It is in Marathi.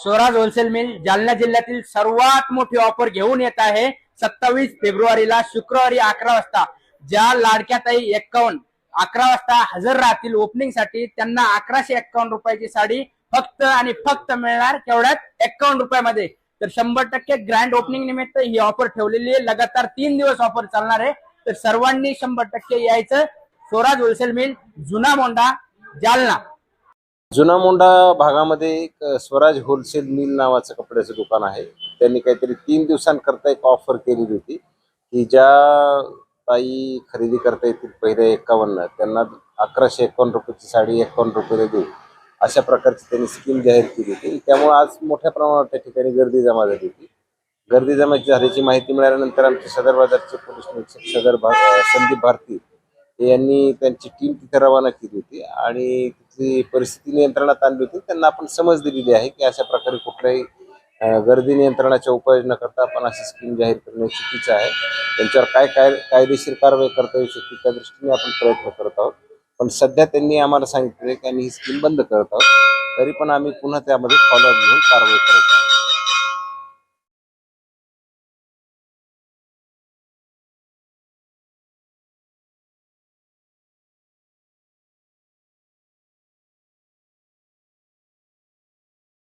स्वराज होलसेल मिल जालना जिल्ह्यातील सर्वात मोठी ऑफर घेऊन येत आहे 27 फेब्रुवारीला शुक्रवारी 11 वाजता. ज्या लाडक्या ताई 11 वाजता हजर राहतील ओपनिंग साठी त्यांना 1151 रुपयाची साडी फक्त आणि फक्त मिळणार केवढ्यात 51 रुपयामध्ये. तर 100% ग्रँड ओपनिंग निमित्त ही ऑफर ठेवलेली आहे. लगातार 3 दिवस ऑफर चालणार आहे. तर सर्वांनी 100% यायचं. स्वराज होलसेल मिल जुना मोंढा जालना. जुना मोंढा भागामध्ये एक स्वराज होलसेल मिल नावाचं कपड्याचं दुकान आहे. त्यांनी काहीतरी 3 दिवसांकरता एक ऑफर केलेली होती की ज्या ताई खरेदी करता येतील पहिले 51 त्यांना 1151 रुपयाची साडी 51 रुपयाला देऊ, अशा प्रकारची त्यांनी स्कीम जाहीर केली होती. त्यामुळे आज मोठ्या प्रमाणावर त्या ठिकाणी गर्दी जमा झाली होती. गर्दी जमा झाल्याची माहिती मिळाल्यानंतर आमचे सदर बाजारचे पोलीस निरीक्षक संदीप भारती यांनी त्यांची टीम तिथे रवाना केली होती आणि तिथली परिस्थिती नियंत्रणात आणली होती. त्यांना आपण समज दिलेली आहे की अशा प्रकारे कुठल्याही गर्दी नियंत्रणाच्या उपाय न करता आपण अशी स्कीम जाहीर करणे चुकीचं आहे. त्यांच्यावर काय कायदेशीर कारवाई करता येऊ शकते त्या दृष्टीने आपण प्रयत्न करत आहोत. पण सध्या त्यांनी आम्हाला सांगितले की आम्ही ही स्कीम बंद करत आहोत. तरी पण आम्ही पुन्हा त्यामध्ये फॉलोअप घेऊन कारवाई करत आहोत.